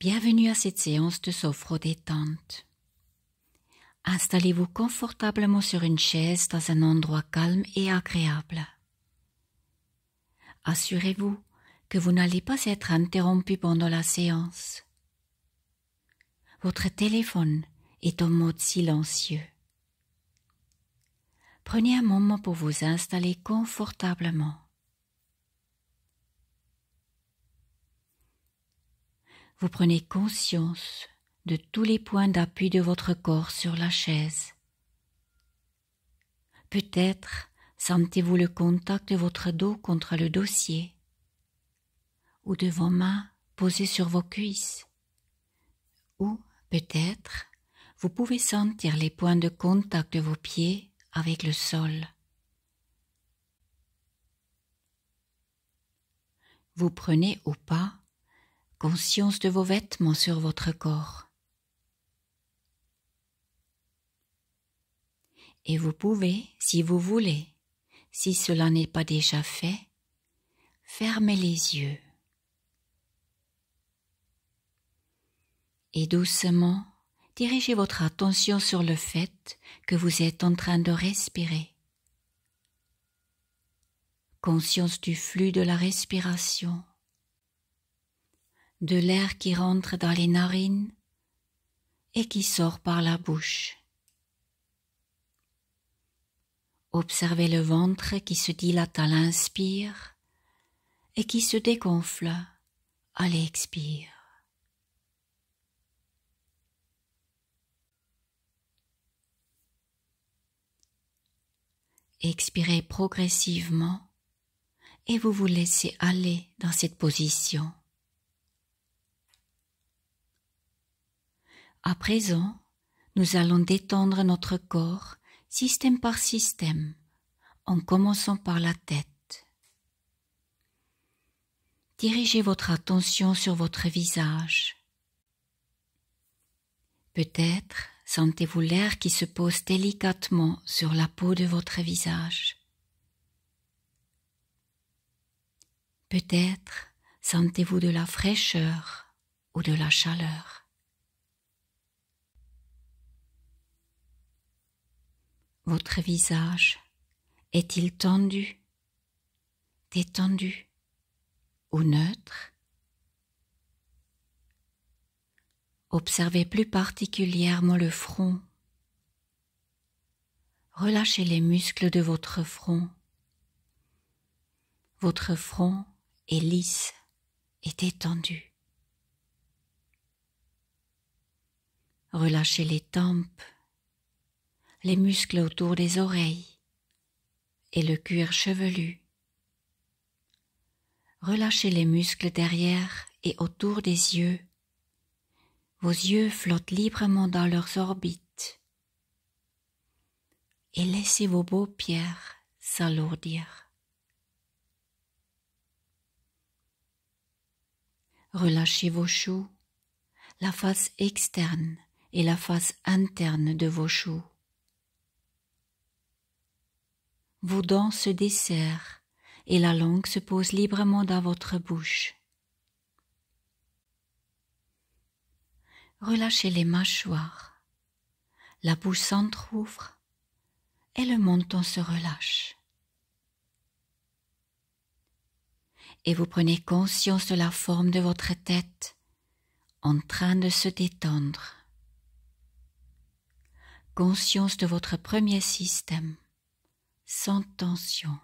Bienvenue à cette séance de sophro-détente. Installez-vous confortablement sur une chaise dans un endroit calme et agréable. Assurez-vous que vous n'allez pas être interrompu pendant la séance. Votre téléphone est en mode silencieux. Prenez un moment pour vous installer confortablement. Vous prenez conscience de tous les points d'appui de votre corps sur la chaise. Peut-être sentez-vous le contact de votre dos contre le dossier ou de vos mains posées sur vos cuisses. Ou peut-être vous pouvez sentir les points de contact de vos pieds avec le sol. Vous prenez ou pas conscience de vos vêtements sur votre corps. Et vous pouvez, si vous voulez, si cela n'est pas déjà fait, fermer les yeux. Et doucement, dirigez votre attention sur le fait que vous êtes en train de respirer. Conscience du flux de la respiration, de l'air qui rentre dans les narines et qui sort par la bouche. Observez le ventre qui se dilate à l'inspire et qui se dégonfle à l'expire. Expirez progressivement et vous vous laissez aller dans cette position. À présent, nous allons détendre notre corps système par système, en commençant par la tête. Dirigez votre attention sur votre visage. Peut-être sentez-vous l'air qui se pose délicatement sur la peau de votre visage. Peut-être sentez-vous de la fraîcheur ou de la chaleur. Votre visage est-il tendu, détendu ou neutre? Observez plus particulièrement le front. Relâchez les muscles de votre front. Votre front est lisse et détendu. Relâchez les tempes, les muscles autour des oreilles et le cuir chevelu. Relâchez les muscles derrière et autour des yeux. Vos yeux flottent librement dans leurs orbites et laissez vos paupières s'alourdir. Relâchez vos joues, la face externe et la face interne de vos joues. Vos dents se desserrent et la langue se pose librement dans votre bouche. Relâchez les mâchoires, la bouche s'entrouvre et le menton se relâche. Et vous prenez conscience de la forme de votre tête en train de se détendre. Conscience de votre premier système, sans tension.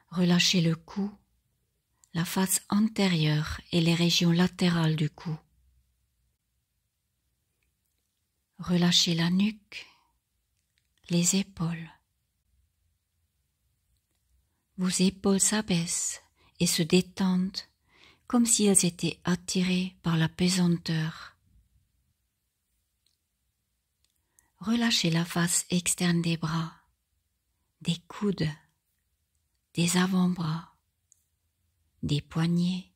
Relâchez le cou, la face antérieure et les régions latérales du cou. Relâchez la nuque, les épaules. Vos épaules s'abaissent et se détendent comme si elles étaient attirées par la pesanteur. Relâchez la face externe des bras, des coudes, des avant-bras, des poignets,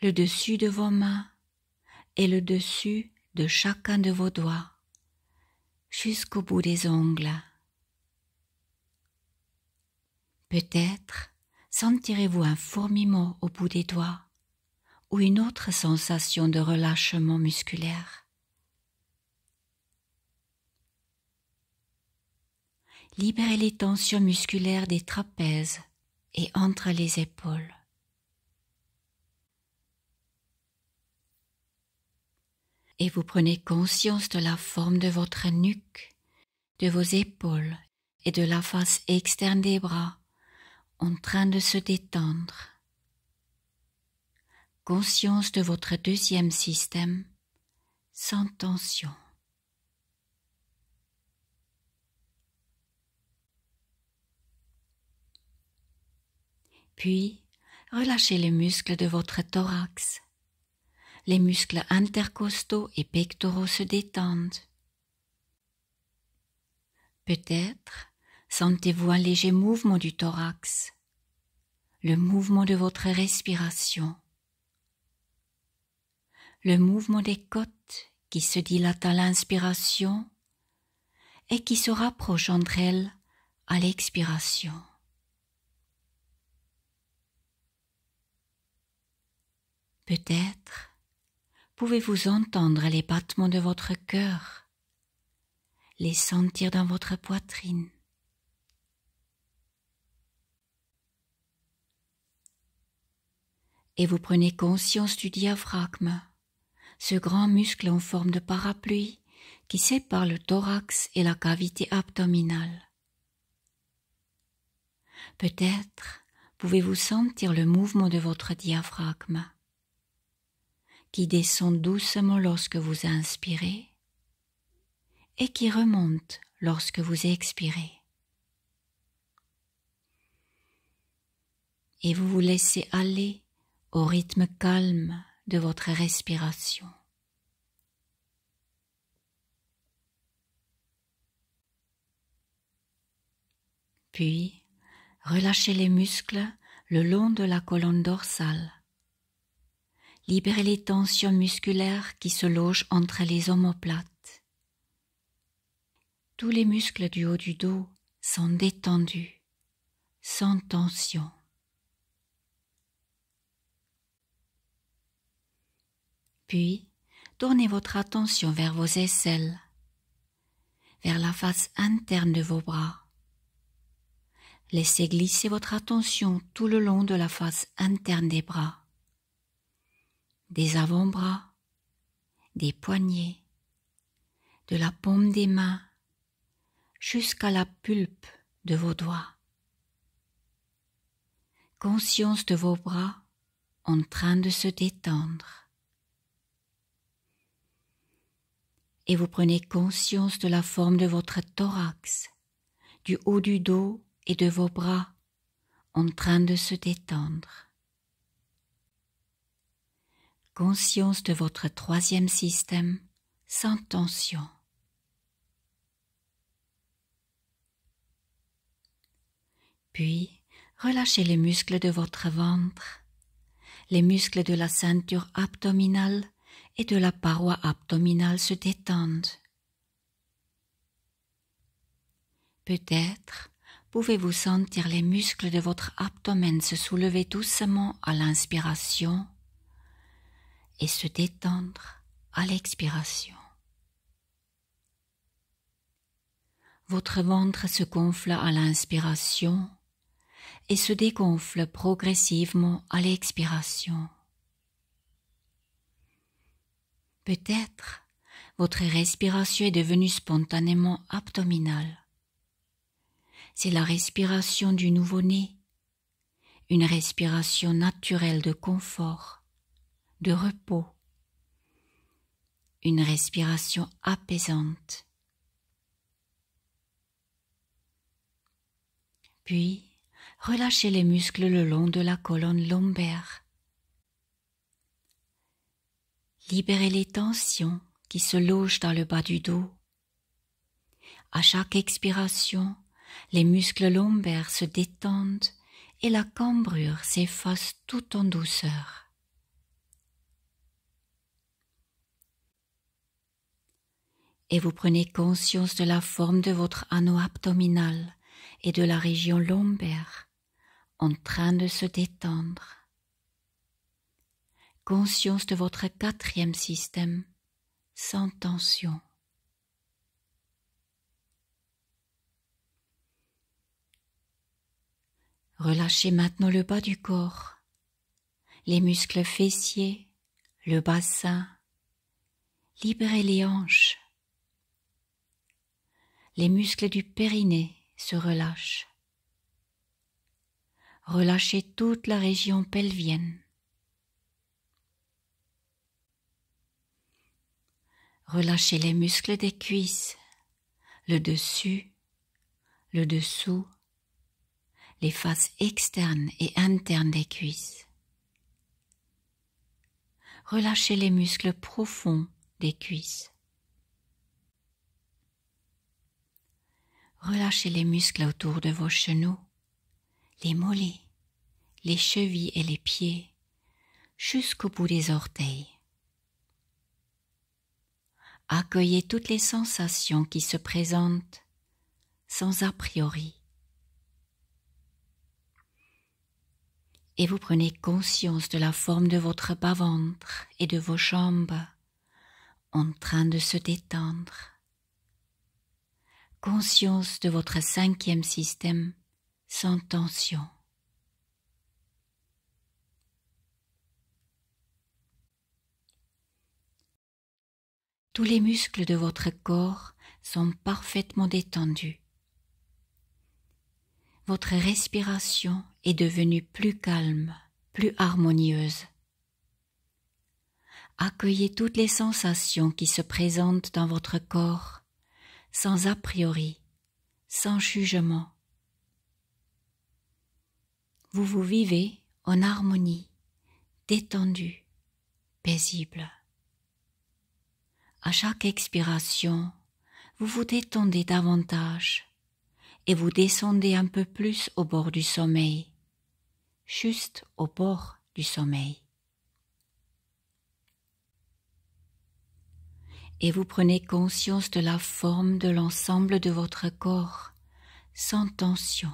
le dessus de vos mains et le dessus de chacun de vos doigts, jusqu'au bout des ongles. Peut-être sentirez-vous un fourmillement au bout des doigts ou une autre sensation de relâchement musculaire? Libérez les tensions musculaires des trapèzes et entre les épaules. Et vous prenez conscience de la forme de votre nuque, de vos épaules et de la face externe des bras en train de se détendre. Conscience de votre deuxième système sans tension. Puis, relâchez les muscles de votre thorax. Les muscles intercostaux et pectoraux se détendent. Peut-être sentez-vous un léger mouvement du thorax, le mouvement de votre respiration, le mouvement des côtes qui se dilatent à l'inspiration et qui se rapprochent entre elles à l'expiration. Peut-être pouvez-vous entendre les battements de votre cœur, les sentir dans votre poitrine. Et vous prenez conscience du diaphragme, ce grand muscle en forme de parapluie qui sépare le thorax et la cavité abdominale. Peut-être pouvez-vous sentir le mouvement de votre diaphragme qui descend doucement lorsque vous inspirez et qui remonte lorsque vous expirez. Et vous vous laissez aller au rythme calme de votre respiration. Puis, relâchez les muscles le long de la colonne dorsale. Libérez les tensions musculaires qui se logent entre les omoplates. Tous les muscles du haut du dos sont détendus, sans tension. Puis, tournez votre attention vers vos aisselles, vers la face interne de vos bras. Laissez glisser votre attention tout le long de la face interne des bras, des avant-bras, des poignets, de la paume des mains jusqu'à la pulpe de vos doigts. Conscience de vos bras en train de se détendre. Et vous prenez conscience de la forme de votre thorax, du haut du dos et de vos bras en train de se détendre. Conscience de votre troisième système sans tension. Puis, relâchez les muscles de votre ventre, les muscles de la ceinture abdominale et de la paroi abdominale se détendent. Peut-être pouvez-vous sentir les muscles de votre abdomen se soulever doucement à l'inspiration et se détendre à l'expiration. Votre ventre se gonfle à l'inspiration et se dégonfle progressivement à l'expiration. Peut-être votre respiration est devenue spontanément abdominale. C'est la respiration du nouveau-né, une respiration naturelle de confort, de repos, une respiration apaisante. Puis, relâchez les muscles le long de la colonne lombaire. Libérez les tensions qui se logent dans le bas du dos. À chaque expiration, les muscles lombaires se détendent et la cambrure s'efface tout en douceur. Et vous prenez conscience de la forme de votre anneau abdominal et de la région lombaire en train de se détendre. Conscience de votre quatrième système, sans tension. Relâchez maintenant le bas du corps, les muscles fessiers, le bassin, libérez les hanches. Les muscles du périnée se relâchent. Relâchez toute la région pelvienne. Relâchez les muscles des cuisses, le dessus, le dessous, les faces externes et internes des cuisses. Relâchez les muscles profonds des cuisses. Relâchez les muscles autour de vos genoux, les mollets, les chevilles et les pieds, jusqu'au bout des orteils. Accueillez toutes les sensations qui se présentent sans a priori. Et vous prenez conscience de la forme de votre bas-ventre et de vos jambes en train de se détendre. Conscience de votre cinquième système sans tension. Tous les muscles de votre corps sont parfaitement détendus. Votre respiration est devenue plus calme, plus harmonieuse. Accueillez toutes les sensations qui se présentent dans votre corps, sans a priori, sans jugement. Vous vous vivez en harmonie, détendu, paisible. À chaque expiration, vous vous détendez davantage et vous descendez un peu plus au bord du sommeil, juste au bord du sommeil. Et vous prenez conscience de la forme de l'ensemble de votre corps, sans tension.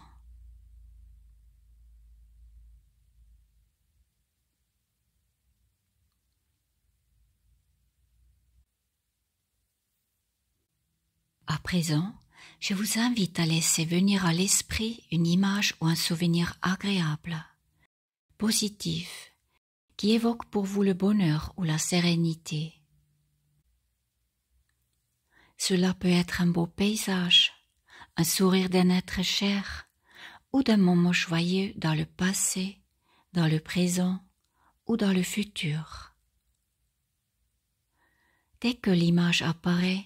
À présent, je vous invite à laisser venir à l'esprit une image ou un souvenir agréable, positif, qui évoque pour vous le bonheur ou la sérénité. Cela peut être un beau paysage, un sourire d'un être cher ou d'un moment joyeux dans le passé, dans le présent ou dans le futur. Dès que l'image apparaît,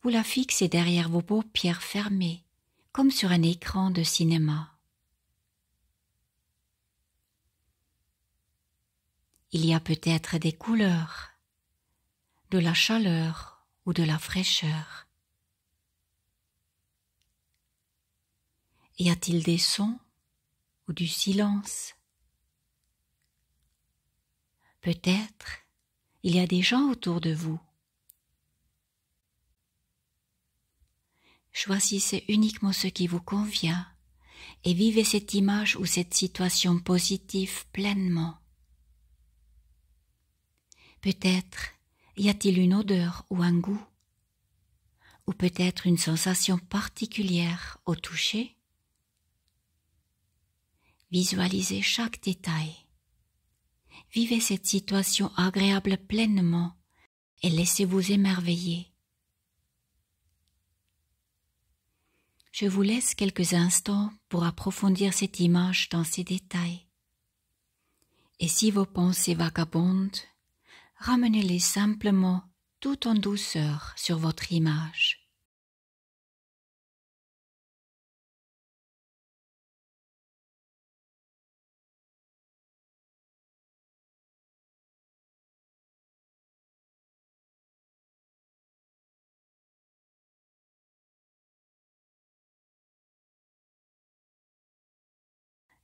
vous la fixez derrière vos paupières fermées, comme sur un écran de cinéma. Il y a peut-être des couleurs, de la chaleur ou de la fraîcheur. Y a-t-il des sons ou du silence? Peut-être il y a des gens autour de vous. Choisissez uniquement ce qui vous convient et vivez cette image ou cette situation positive pleinement. Peut-être y a-t-il une odeur ou un goût, ou peut-être une sensation particulière au toucher. Visualisez chaque détail. Vivez cette situation agréable pleinement et laissez-vous émerveiller. Je vous laisse quelques instants pour approfondir cette image dans ses détails. Et si vos pensées vagabondent, ramenez-les simplement tout en douceur sur votre image.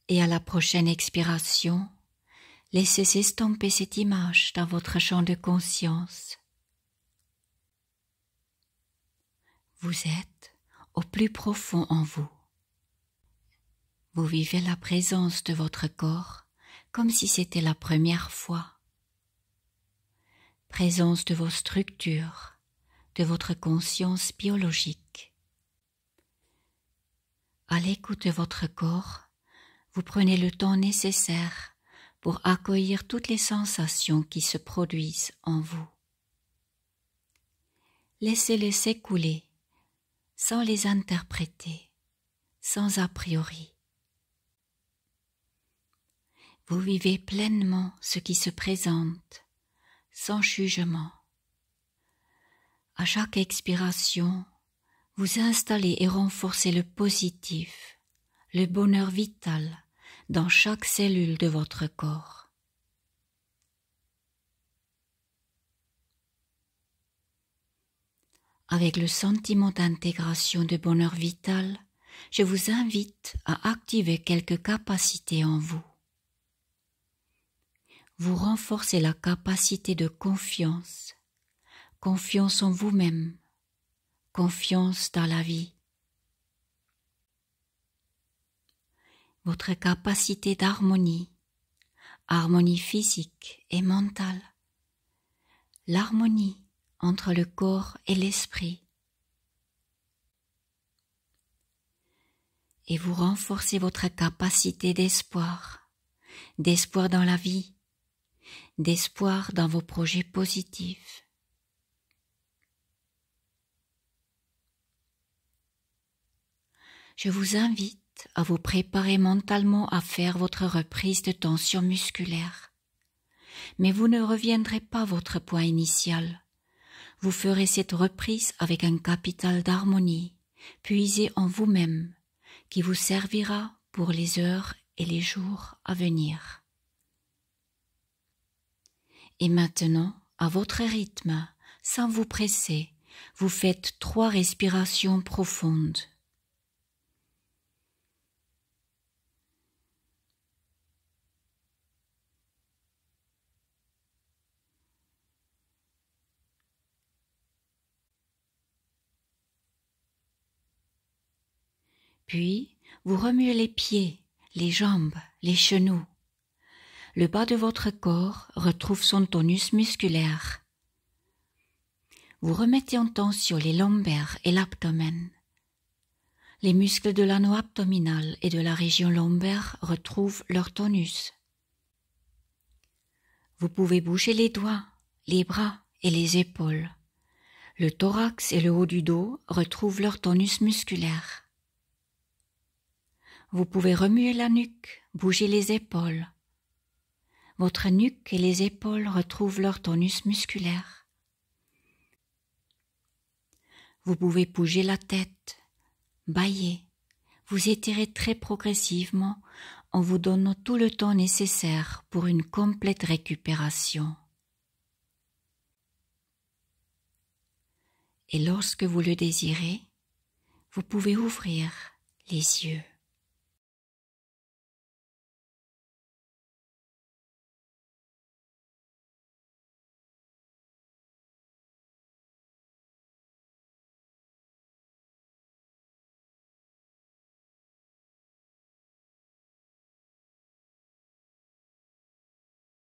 Et à la prochaine expiration, laissez s'estomper cette image dans votre champ de conscience. Vous êtes au plus profond en vous. Vous vivez la présence de votre corps comme si c'était la première fois. Présence de vos structures, de votre conscience biologique. À l'écoute de votre corps, vous prenez le temps nécessaire pour accueillir toutes les sensations qui se produisent en vous. Laissez-les s'écouler sans les interpréter, sans a priori. Vous vivez pleinement ce qui se présente, sans jugement. À chaque expiration, vous installez et renforcez le positif, le bonheur vital dans chaque cellule de votre corps. Avec le sentiment d'intégration de bonheur vital, je vous invite à activer quelques capacités en vous. Vous renforcez la capacité de confiance, confiance en vous-même, confiance dans la vie. Votre capacité d'harmonie, harmonie physique et mentale, l'harmonie entre le corps et l'esprit. Et vous renforcez votre capacité d'espoir, d'espoir dans la vie, d'espoir dans vos projets positifs. Je vous invite à vous préparer mentalement à faire votre reprise de tension musculaire. Mais vous ne reviendrez pas à votre point initial. Vous ferez cette reprise avec un capital d'harmonie, puisé en vous-même, qui vous servira pour les heures et les jours à venir. Et maintenant, à votre rythme, sans vous presser, vous faites 3 respirations profondes. Puis, vous remuez les pieds, les jambes, les genoux. Le bas de votre corps retrouve son tonus musculaire. Vous remettez en tension les lombaires et l'abdomen. Les muscles de l'anneau abdominal et de la région lombaire retrouvent leur tonus. Vous pouvez bouger les doigts, les bras et les épaules. Le thorax et le haut du dos retrouvent leur tonus musculaire. Vous pouvez remuer la nuque, bouger les épaules. Votre nuque et les épaules retrouvent leur tonus musculaire. Vous pouvez bouger la tête, bâiller. Vous étirez très progressivement en vous donnant tout le temps nécessaire pour une complète récupération. Et lorsque vous le désirez, vous pouvez ouvrir les yeux.